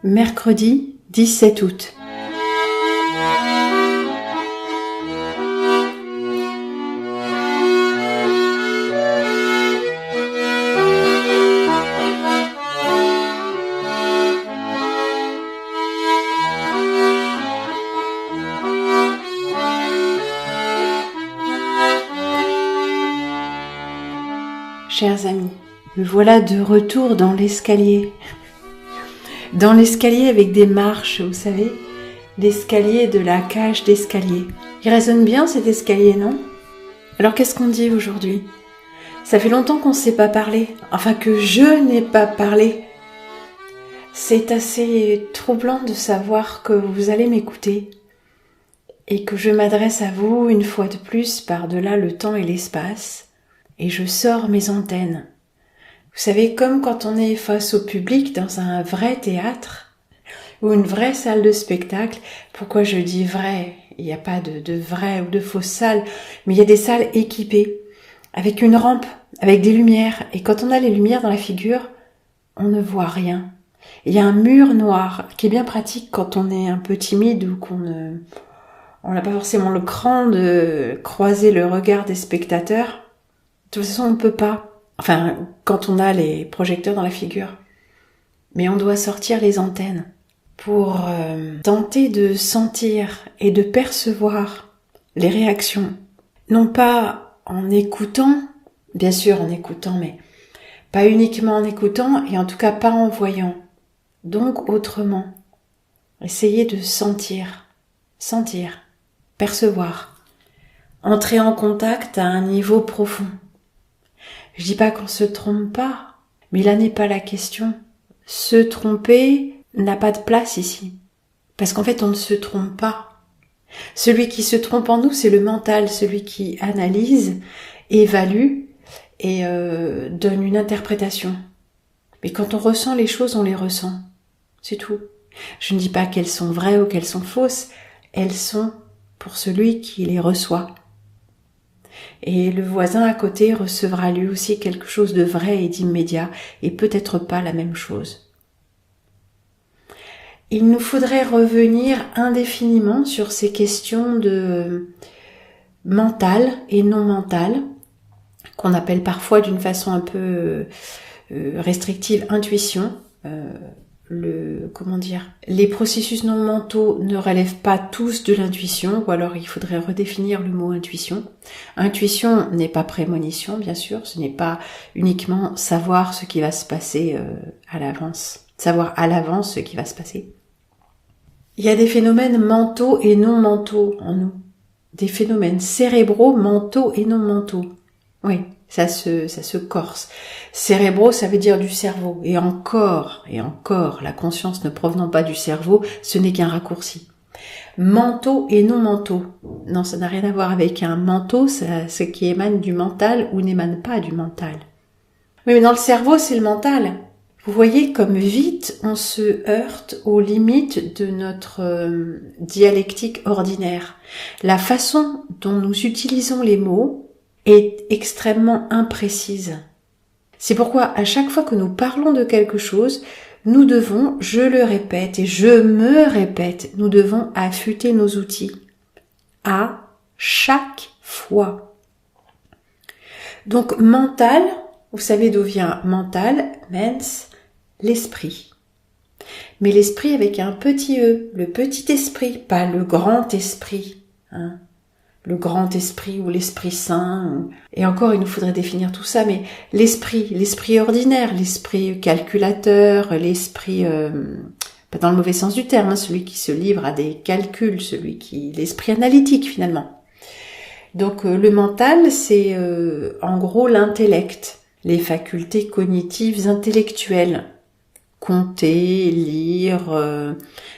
Mercredi 17 août. Chers amis, me voilà de retour dans l'escalier. Dans l'escalier avec des marches, vous savez, l'escalier de la cage d'escalier. Il résonne bien cet escalier, non? Alors qu'est-ce qu'on dit aujourd'hui? Ça fait longtemps qu'on ne s'est pas parlé, enfin que je n'ai pas parlé. C'est assez troublant de savoir que vous allez m'écouter et que je m'adresse à vous une fois de plus par-delà le temps et l'espace. Et je sors mes antennes. Vous savez, comme quand on est face au public dans un vrai théâtre ou une vraie salle de spectacle. Pourquoi je dis vrai? Il n'y a pas de vraie ou de fausse salle, mais il y a des salles équipées, avec une rampe, avec des lumières. Et quand on a les lumières dans la figure, on ne voit rien. Il y a un mur noir qui est bien pratique quand on est un peu timide ou on n'a pas forcément le cran de croiser le regard des spectateurs. De toute façon, on ne peut pas. Enfin, quand on a les projecteurs dans la figure. Mais on doit sortir les antennes pour tenter de sentir et de percevoir les réactions. Non pas en écoutant, bien sûr en écoutant, mais pas uniquement en écoutant et en tout cas pas en voyant. Donc autrement. Essayez de sentir, percevoir. Entrer en contact à un niveau profond. Je dis pas qu'on se trompe pas, mais là n'est pas la question. Se tromper n'a pas de place ici. Parce qu'en fait, on ne se trompe pas. Celui qui se trompe en nous, c'est le mental, celui qui analyse, évalue et donne une interprétation. Mais quand on ressent les choses, on les ressent. C'est tout. Je ne dis pas qu'elles sont vraies ou qu'elles sont fausses. Elles sont pour celui qui les reçoit. Et le voisin à côté recevra lui aussi quelque chose de vrai et d'immédiat, et peut-être pas la même chose. Il nous faudrait revenir indéfiniment sur ces questions de mental et non mental, qu'on appelle parfois d'une façon un peu restrictive intuition. Les processus non mentaux ne relèvent pas tous de l'intuition, ou alors il faudrait redéfinir le mot intuition. Intuition n'est pas prémonition, bien sûr, ce n'est pas uniquement savoir ce qui va se passer à l'avance, savoir à l'avance ce qui va se passer. Il y a des phénomènes mentaux et non mentaux en nous, des phénomènes cérébraux, mentaux et non mentaux. Oui. Ça se corse. Cérébraux, ça veut dire du cerveau. Et encore, la conscience ne provenant pas du cerveau, ce n'est qu'un raccourci. Mentaux et non mentaux. Non, ça n'a rien à voir avec un manteau, ce qui émane du mental ou n'émane pas du mental. Oui, mais dans le cerveau, c'est le mental. Vous voyez comme vite on se heurte aux limites de notre dialectique ordinaire. La façon dont nous utilisons les mots est extrêmement imprécise. C'est pourquoi à chaque fois que nous parlons de quelque chose, nous devons, je le répète et je me répète, nous devons affûter nos outils à chaque fois. Donc mental, vous savez d'où vient mental, mens, l'esprit. Mais l'esprit avec un petit e, le petit esprit, pas le grand esprit, hein. Le grand esprit ou l'esprit saint, et encore il nous faudrait définir tout ça, mais l'esprit ordinaire, l'esprit calculateur, l'esprit, pas dans le mauvais sens du terme, hein, celui qui se livre à des calculs, l'esprit analytique finalement. Donc le mental, c'est en gros l'intellect, les facultés cognitives intellectuelles, compter, lire,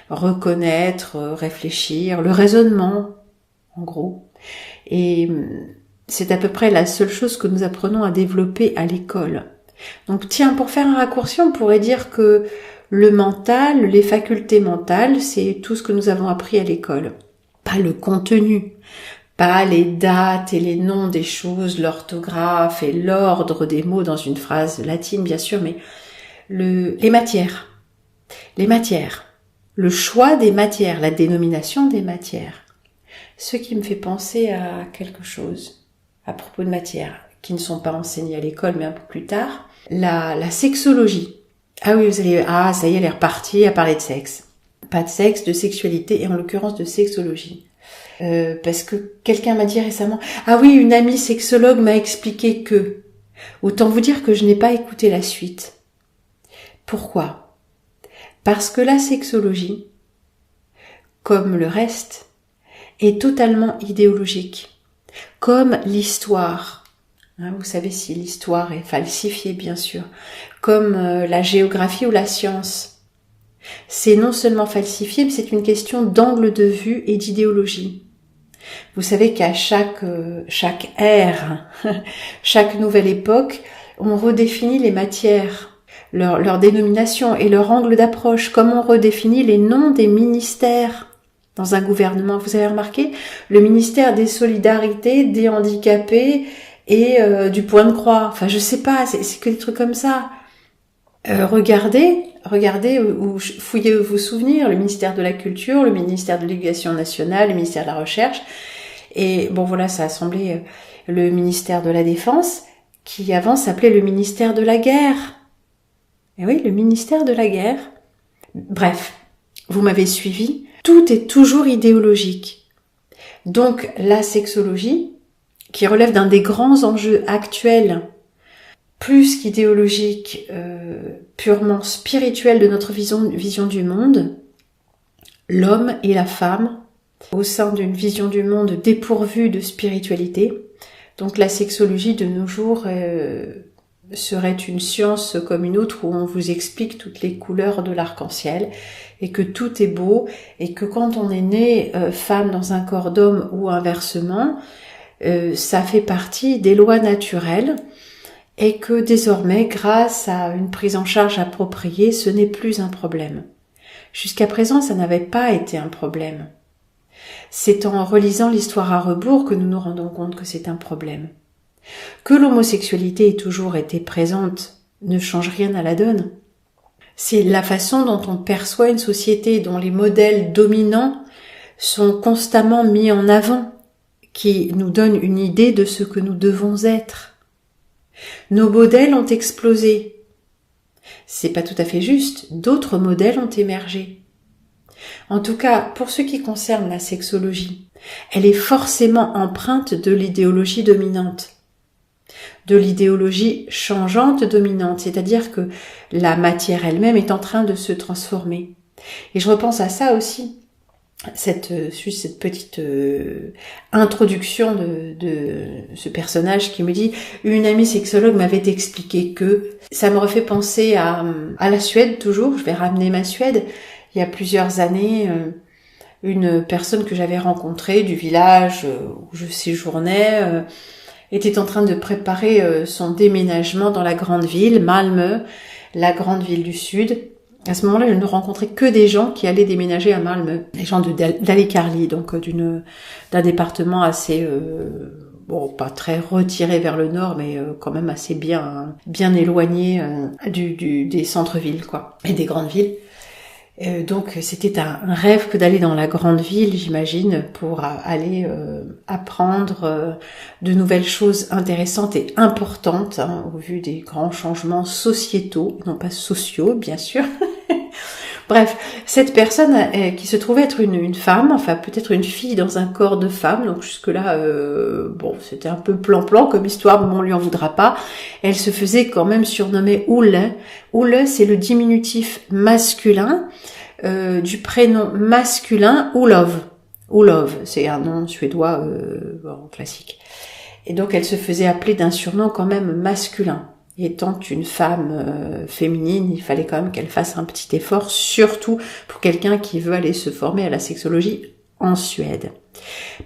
reconnaître, réfléchir, le raisonnement, en gros. Et c'est à peu près la seule chose que nous apprenons à développer à l'école. Donc tiens, pour faire un raccourci, on pourrait dire que le mental, les facultés mentales, c'est tout ce que nous avons appris à l'école. Pas le contenu, pas les dates et les noms des choses, l'orthographe et l'ordre des mots dans une phrase latine, bien sûr, mais les matières. Les matières. Le choix des matières, la dénomination des matières. Ce qui me fait penser à quelque chose à propos de matières qui ne sont pas enseignées à l'école mais un peu plus tard. La sexologie. Ah oui, ça y est, elle est repartie à parler de sexe. Pas de sexe, de sexualité et en l'occurrence de sexologie. Parce que quelqu'un m'a dit récemment, ah oui, une amie sexologue m'a expliqué que. Autant vous dire que je n'ai pas écouté la suite. Pourquoi ? Parce que la sexologie, comme le reste, est totalement idéologique. Comme l'histoire. Vous savez si l'histoire est falsifiée, bien sûr. Comme la géographie ou la science. C'est non seulement falsifié, mais c'est une question d'angle de vue et d'idéologie. Vous savez qu'à chaque ère, chaque nouvelle époque, on redéfinit les matières, leur dénomination et leur angle d'approche, comme on redéfinit les noms des ministères dans un gouvernement. Vous avez remarqué, le ministère des solidarités, des handicapés et du point de croix. Enfin, je sais pas, c'est que des trucs comme ça. Regardez ou fouillez vos souvenirs, le ministère de la Culture, le ministère de l'Éducation nationale, le ministère de la Recherche, et bon voilà, ça a semblé le ministère de la Défense, qui avant s'appelait le ministère de la Guerre. Et oui, le ministère de la Guerre. Bref, vous m'avez suivi, tout est toujours idéologique. Donc la sexologie, qui relève d'un des grands enjeux actuels, plus qu'idéologique, purement spirituel de notre vision du monde, l'homme et la femme, au sein d'une vision du monde dépourvue de spiritualité. Donc la sexologie de nos jours serait une science comme une autre où on vous explique toutes les couleurs de l'arc-en-ciel et que tout est beau et que quand on est né femme dans un corps d'homme ou inversement, ça fait partie des lois naturelles. Et que désormais, grâce à une prise en charge appropriée, ce n'est plus un problème. Jusqu'à présent, ça n'avait pas été un problème. C'est en relisant l'histoire à rebours que nous nous rendons compte que c'est un problème. Que l'homosexualité ait toujours été présente ne change rien à la donne. C'est la façon dont on perçoit une société dont les modèles dominants sont constamment mis en avant, qui nous donne une idée de ce que nous devons être. Nos modèles ont explosé. C'est pas tout à fait juste, d'autres modèles ont émergé. En tout cas, pour ce qui concerne la sexologie, elle est forcément empreinte de l'idéologie dominante. De l'idéologie changeante dominante, c'est-à-dire que la matière elle-même est en train de se transformer. Et je repense à ça aussi. Cette petite introduction de ce personnage qui me dit une amie sexologue m'avait expliqué que ça me refait penser à la Suède toujours. Je vais ramener ma Suède. Il y a plusieurs années, une personne que j'avais rencontrée du village où je séjournais était en train de préparer son déménagement dans la grande ville, Malmö, la grande ville du Sud. À ce moment-là, je ne rencontrais que des gens qui allaient déménager à Malmö, des gens d'Alekarli, donc d'un département assez, pas très retiré vers le nord, mais quand même assez bien éloigné des centres-villes, quoi, et des grandes villes. Donc c'était un rêve que d'aller dans la grande ville, j'imagine, pour aller apprendre de nouvelles choses intéressantes et importantes au vu des grands changements sociétaux, non pas sociaux bien sûr. Bref, cette personne qui se trouvait être une femme, enfin peut-être une fille dans un corps de femme, donc jusque-là, c'était un peu plan-plan comme histoire, mais on lui en voudra pas. Elle se faisait quand même surnommer Olle. Olle, c'est le diminutif masculin du prénom masculin Olof. Olof, c'est un nom suédois classique. Et donc elle se faisait appeler d'un surnom quand même masculin. Étant une femme féminine, il fallait quand même qu'elle fasse un petit effort, surtout pour quelqu'un qui veut aller se former à la sexologie en Suède.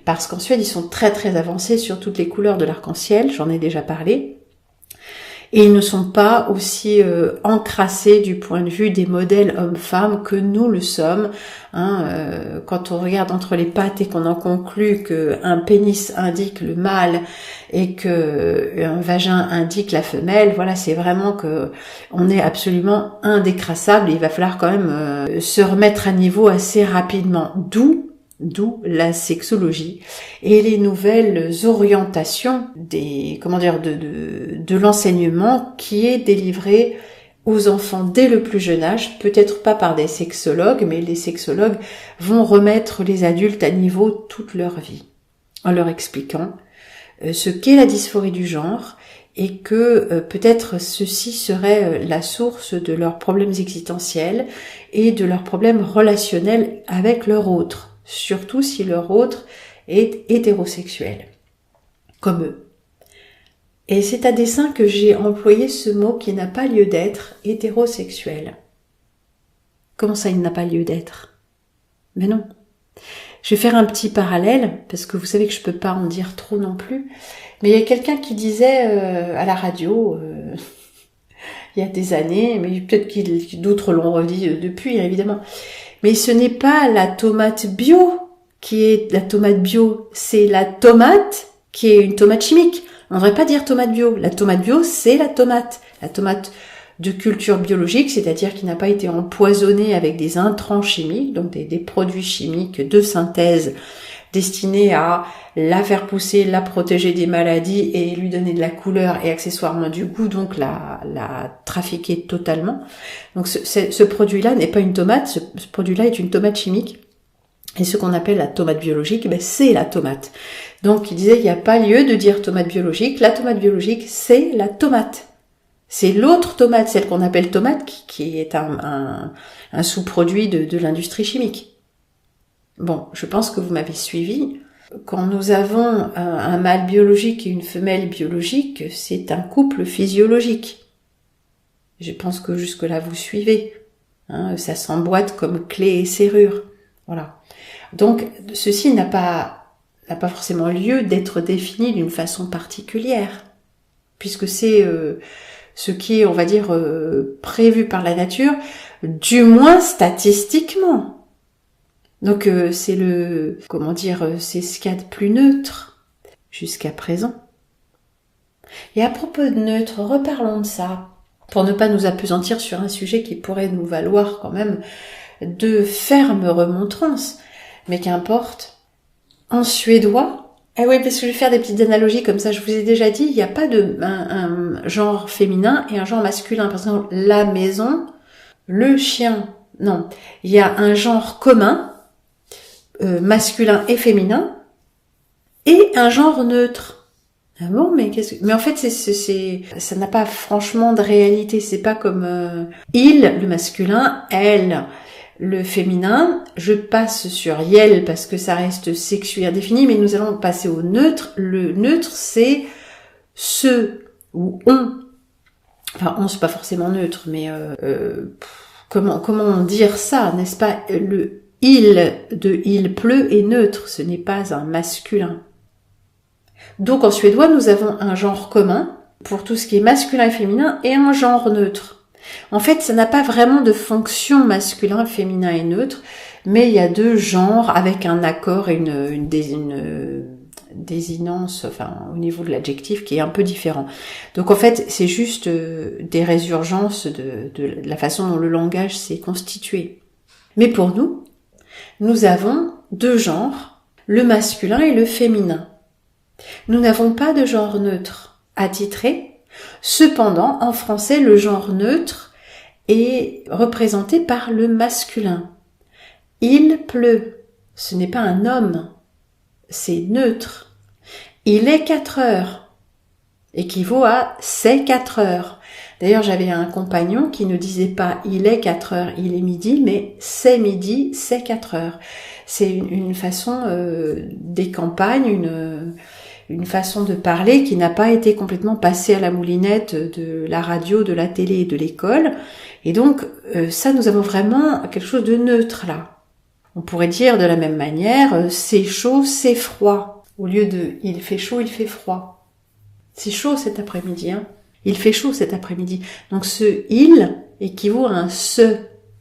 Parce qu'en Suède, ils sont très très avancés sur toutes les couleurs de l'arc-en-ciel, j'en ai déjà parlé. Et ils ne sont pas aussi encrassés du point de vue des modèles hommes-femmes que nous le sommes. Quand on regarde entre les pattes et qu'on en conclut qu'un pénis indique le mâle et qu'un vagin indique la femelle, voilà, c'est vraiment que on est absolument indécrassable. Il va falloir quand même se remettre à niveau assez rapidement. D'où la sexologie et les nouvelles orientations de l'enseignement qui est délivré aux enfants dès le plus jeune âge, peut-être pas par des sexologues, mais les sexologues vont remettre les adultes à niveau toute leur vie, en leur expliquant ce qu'est la dysphorie du genre et que peut-être ceci serait la source de leurs problèmes existentiels et de leurs problèmes relationnels avec leur autre. Surtout si leur autre est hétérosexuel, comme eux. Et c'est à dessein que j'ai employé ce mot qui n'a pas lieu d'être, hétérosexuel. Comment ça, il n'a pas lieu d'être? Mais non. Je vais faire un petit parallèle, parce que vous savez que je peux pas en dire trop non plus, mais il y a quelqu'un qui disait à la radio, il y a des années, mais peut-être d'autres l'ont redit depuis, évidemment, mais ce n'est pas la tomate bio qui est la tomate bio, c'est la tomate qui est une tomate chimique. On ne devrait pas dire tomate bio. La tomate bio, c'est la tomate de culture biologique, c'est-à-dire qui n'a pas été empoisonnée avec des intrants chimiques, donc des produits chimiques de synthèse destinés à la faire pousser, la protéger des maladies et lui donner de la couleur et accessoirement du goût, donc la trafiquer totalement. Donc ce produit-là n'est pas une tomate, ce produit-là est une tomate chimique. Et ce qu'on appelle la tomate biologique, c'est la tomate. Donc il disait qu'il n'y a pas lieu de dire tomate biologique. La tomate biologique, c'est la tomate. C'est l'autre tomate, celle qu'on appelle tomate, qui est un sous-produit de l'industrie chimique. Bon, je pense que vous m'avez suivi. Quand nous avons un mâle biologique et une femelle biologique, c'est un couple physiologique. Je pense que jusque-là vous suivez. Ça s'emboîte comme clé et serrure. Voilà. Donc, ceci n'a pas forcément lieu d'être défini d'une façon particulière, puisque c'est ce qui est, on va dire, prévu par la nature, du moins statistiquement. Donc c'est c'est ce qu'il y a de plus neutre jusqu'à présent. Et à propos de neutre, reparlons de ça, pour ne pas nous appesantir sur un sujet qui pourrait nous valoir quand même de fermes remontrances. Mais qu'importe. En suédois, oui, parce que je vais faire des petites analogies comme ça, je vous ai déjà dit, il n'y a pas un genre féminin et un genre masculin. Par exemple, la maison, le chien, non. Il y a un genre commun, masculin et féminin, et un genre neutre. Ah bon, mais en fait, ça n'a pas franchement de réalité. C'est pas comme il, le masculin, elle, le féminin. Je passe sur yel parce que ça reste sexué indéfini, mais nous allons passer au neutre. Le neutre, c'est ce ou on. Enfin, on, c'est pas forcément neutre, mais comment dire ça, n'est-ce pas? Le il de il pleut est neutre, ce n'est pas un masculin. Donc en suédois, nous avons un genre commun pour tout ce qui est masculin et féminin et un genre neutre. En fait, ça n'a pas vraiment de fonction masculin, féminin et neutre, mais il y a deux genres avec un accord et une désinence, enfin au niveau de l'adjectif qui est un peu différent. Donc en fait, c'est juste des résurgences de la façon dont le langage s'est constitué. Mais pour nous avons deux genres, le masculin et le féminin. Nous n'avons pas de genre neutre attitré. Cependant, en français, le genre neutre est représenté par le masculin. Il pleut. Ce n'est pas un homme. C'est neutre. Il est 4 heures. Équivaut à c'est 4 heures. D'ailleurs, j'avais un compagnon qui ne disait pas il est 4 heures, il est midi, mais c'est midi, c'est 4 heures. C'est une façon des campagnes, une façon de parler qui n'a pas été complètement passée à la moulinette de la radio, de la télé et de l'école. Et donc, ça, nous avons vraiment quelque chose de neutre là. On pourrait dire de la même manière, c'est chaud, c'est froid. Au lieu de il fait chaud, il fait froid. C'est chaud cet après-midi, hein. Il fait chaud cet après-midi. Donc ce il équivaut à un ce.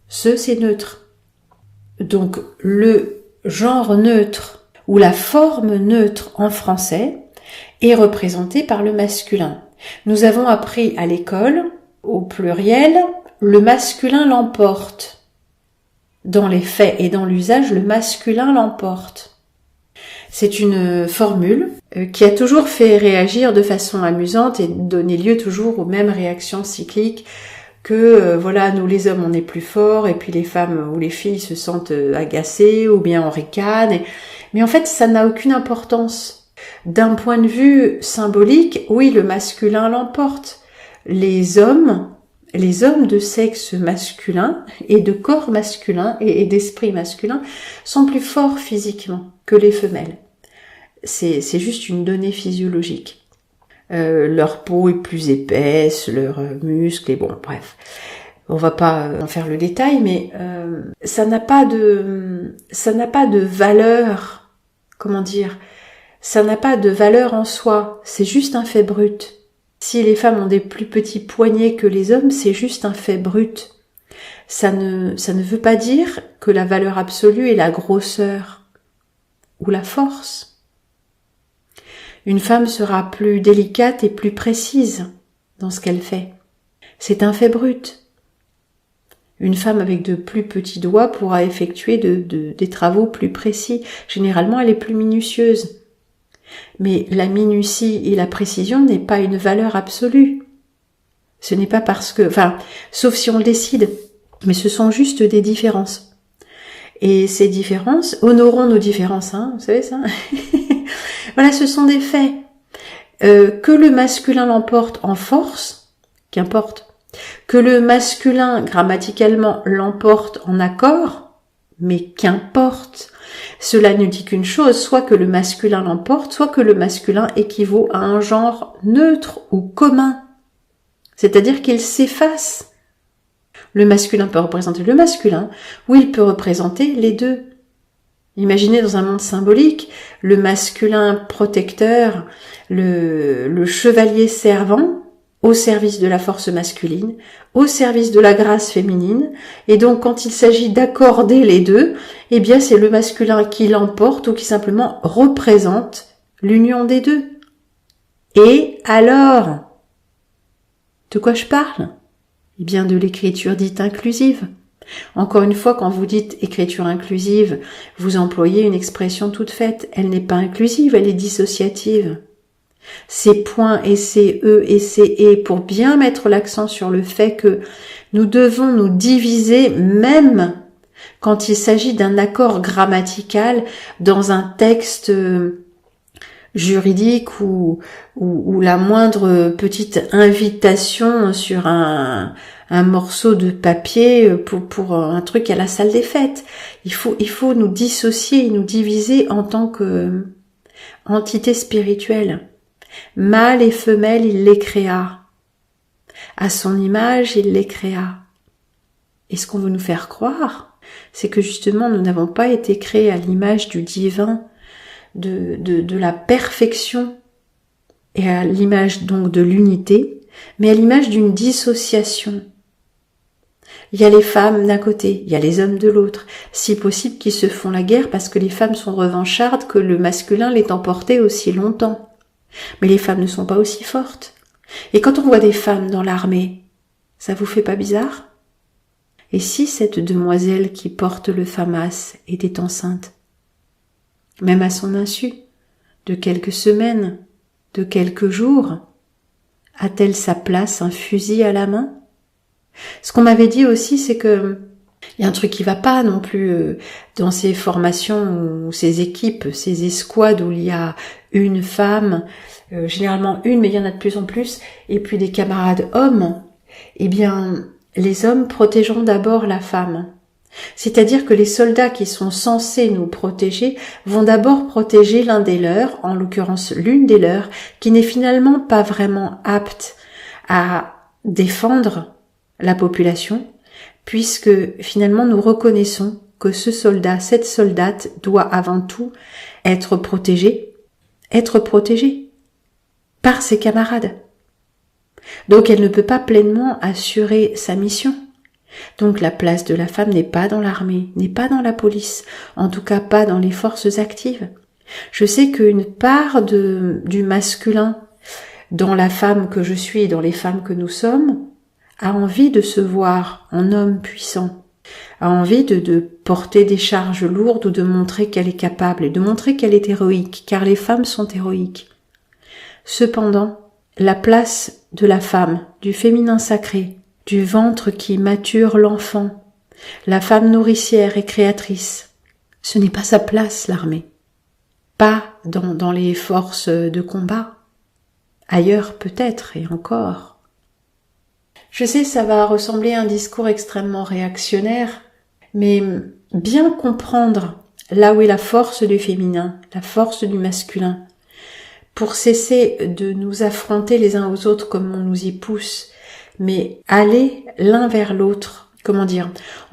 Ce, c'est neutre. Donc le genre neutre ou la forme neutre en français est représenté par le masculin. Nous avons appris à l'école, au pluriel, le masculin l'emporte. Dans les faits et dans l'usage, le masculin l'emporte. C'est une formule qui a toujours fait réagir de façon amusante et donné lieu toujours aux mêmes réactions cycliques que voilà, nous les hommes on est plus forts et puis les femmes ou les filles se sentent agacées ou bien on ricane. Mais en fait ça n'a aucune importance. D'un point de vue symbolique, oui, le masculin l'emporte. Les hommes de sexe masculin et de corps masculin et d'esprit masculin sont plus forts physiquement que les femelles. C'est juste une donnée physiologique. Leur peau est plus épaisse, leurs muscles, et bon, bref. On va pas en faire le détail, mais ça n'a pas de valeur, comment dire, ça n'a pas de valeur en soi, c'est juste un fait brut. Si les femmes ont des plus petits poignets que les hommes, c'est juste un fait brut. Ça ne veut pas dire que la valeur absolue est la grosseur ou la force. Une femme sera plus délicate et plus précise dans ce qu'elle fait. C'est un fait brut. Une femme avec de plus petits doigts pourra effectuer des travaux plus précis. Généralement, elle est plus minutieuse. Mais la minutie et la précision n'est pas une valeur absolue. Ce n'est pas parce que... sauf si on le décide. Mais ce sont juste des différences. Et ces différences, honorons nos différences, vous savez ça. Voilà, ce sont des faits. Que le masculin l'emporte en force, qu'importe. Que le masculin, grammaticalement, l'emporte en accord, mais qu'importe. Cela ne dit qu'une chose, soit que le masculin l'emporte, soit que le masculin équivaut à un genre neutre ou commun. C'est-à-dire qu'il s'efface. Le masculin peut représenter le masculin, ou il peut représenter les deux. Imaginez dans un monde symbolique, le masculin protecteur, le chevalier servant, au service de la force masculine, au service de la grâce féminine, et donc quand il s'agit d'accorder les deux, eh bien c'est le masculin qui l'emporte ou qui simplement représente l'union des deux. Et alors, de quoi je parle? Eh bien de l'écriture dite inclusive. Encore une fois, quand vous dites écriture inclusive, vous employez une expression toute faite. Elle n'est pas inclusive, elle est dissociative. Ces points et ces e et ces et pour bien mettre l'accent sur le fait que nous devons nous diviser même quand il s'agit d'un accord grammatical dans un texte juridique ou la moindre petite invitation sur un morceau de papier pour un truc à la salle des fêtes. Il faut nous dissocier et nous diviser en tant que entité spirituelle. Mâle et femelle, il les créa. À son image, il les créa. Et ce qu'on veut nous faire croire, c'est que justement, nous n'avons pas été créés à l'image du divin, de la perfection, et à l'image donc de l'unité, mais à l'image d'une dissociation. Il y a les femmes d'un côté, il y a les hommes de l'autre, si possible qui se font la guerre parce que les femmes sont revanchardes que le masculin l'ait emporté aussi longtemps. Mais les femmes ne sont pas aussi fortes. Et quand on voit des femmes dans l'armée, ça vous fait pas bizarre? Et si cette demoiselle qui porte le FAMAS était enceinte? Même à son insu, de quelques semaines, de quelques jours, a-t-elle sa place un fusil à la main? Ce qu'on m'avait dit aussi, c'est que il y a un truc qui va pas non plus dans ces formations ou ces équipes, ces escouades où il y a une femme, généralement une, mais il y en a de plus en plus, et puis des camarades hommes. Eh bien, les hommes protégeront d'abord la femme. C'est-à-dire que les soldats qui sont censés nous protéger vont d'abord protéger l'un des leurs, en l'occurrence l'une des leurs, qui n'est finalement pas vraiment apte à défendre la population, puisque finalement nous reconnaissons que ce soldat, cette soldate doit avant tout être protégée par ses camarades. Donc elle ne peut pas pleinement assurer sa mission. Donc la place de la femme n'est pas dans l'armée, n'est pas dans la police, en tout cas pas dans les forces actives. Je sais qu'une part du masculin dans la femme que je suis et dans les femmes que nous sommes a envie de se voir en homme puissant, a envie de porter des charges lourdes ou de montrer qu'elle est capable et de montrer qu'elle est héroïque, car les femmes sont héroïques. Cependant, la place de la femme, du féminin sacré, du ventre qui mature l'enfant, la femme nourricière et créatrice, ce n'est pas sa place, l'armée. Pas dans les forces de combat. Ailleurs peut-être, et encore. Je sais, ça va ressembler à un discours extrêmement réactionnaire, mais bien comprendre là où est la force du féminin, la force du masculin, pour cesser de nous affronter les uns aux autres comme on nous y pousse, mais aller l'un vers l'autre,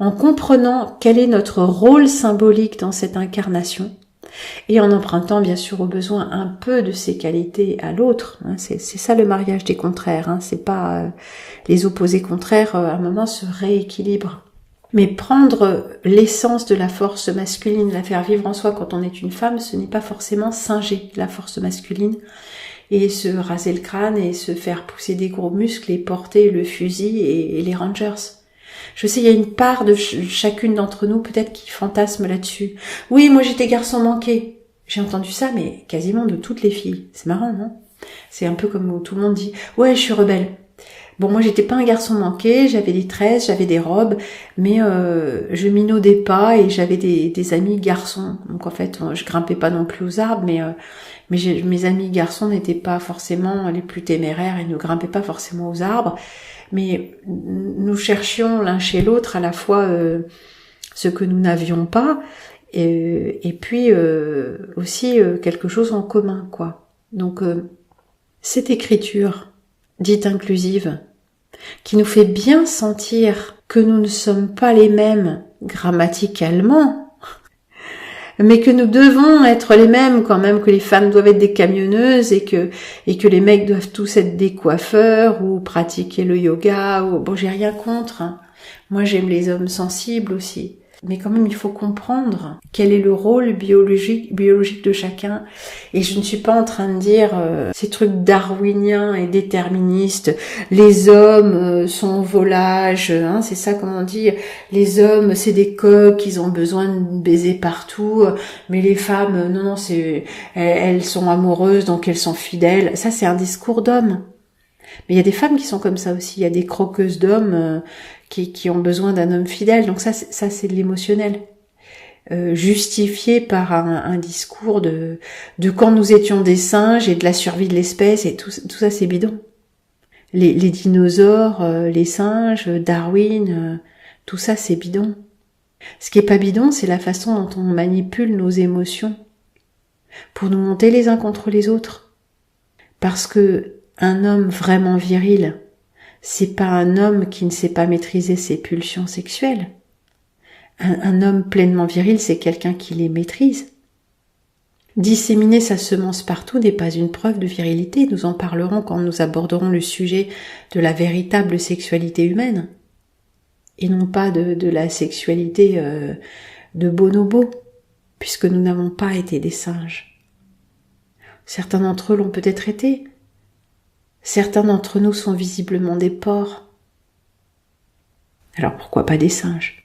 en comprenant quel est notre rôle symbolique dans cette incarnation, et en empruntant bien sûr au besoin un peu de ses qualités à l'autre. C'est ça le mariage des contraires, c'est pas les opposés contraires à un moment se rééquilibrent. Mais prendre l'essence de la force masculine, la faire vivre en soi quand on est une femme, ce n'est pas forcément singer la force masculine et se raser le crâne et se faire pousser des gros muscles et porter le fusil et les Rangers. Je sais, il y a une part de chacune d'entre nous peut-être qui fantasme là-dessus. Oui, moi j'étais garçon manqué. J'ai entendu ça, mais quasiment de toutes les filles. C'est marrant, non? C'est un peu comme où tout le monde dit « Ouais, je suis rebelle ». Bon, moi j'étais pas un garçon manqué, j'avais des tresses, j'avais des robes, mais je minaudais pas et j'avais des amis garçons. Donc en fait, je grimpais pas non plus aux arbres, mais mes amis garçons n'étaient pas forcément les plus téméraires et ne grimpaient pas forcément aux arbres. Mais nous cherchions l'un chez l'autre à la fois ce que nous n'avions pas et puis aussi quelque chose en commun, quoi. Donc cette écriture dite inclusive, qui nous fait bien sentir que nous ne sommes pas les mêmes grammaticalement, mais que nous devons être les mêmes quand même, que les femmes doivent être des camionneuses et que les mecs doivent tous être des coiffeurs ou pratiquer le yoga. Bon, j'ai rien contre. Moi, j'aime les hommes sensibles aussi. Mais quand même, il faut comprendre quel est le rôle biologique de chacun. Et je ne suis pas en train de dire ces trucs darwiniens et déterministes. Les hommes sont volages, c'est ça comme on dit. Les hommes, c'est des coqs, ils ont besoin de baiser partout. Mais les femmes, non, elles sont amoureuses, donc elles sont fidèles. Ça, c'est un discours d'homme. Mais il y a des femmes qui sont comme ça aussi. Il y a des croqueuses d'hommes qui ont besoin d'un homme fidèle. Donc ça c'est de l'émotionnel. Justifié par un discours de quand nous étions des singes et de la survie de l'espèce et tout ça c'est bidon. Les dinosaures, les singes, Darwin, tout ça c'est bidon. Ce qui est pas bidon, c'est la façon dont on manipule nos émotions pour nous monter les uns contre les autres. Parce que un homme vraiment viril, c'est pas un homme qui ne sait pas maîtriser ses pulsions sexuelles. Un homme pleinement viril, c'est quelqu'un qui les maîtrise. Disséminer sa semence partout n'est pas une preuve de virilité. Nous en parlerons quand nous aborderons le sujet de la véritable sexualité humaine. Et non pas de la sexualité de bonobo, puisque nous n'avons pas été des singes. Certains d'entre eux l'ont peut-être été. Certains d'entre nous sont visiblement des porcs. Alors pourquoi pas des singes ?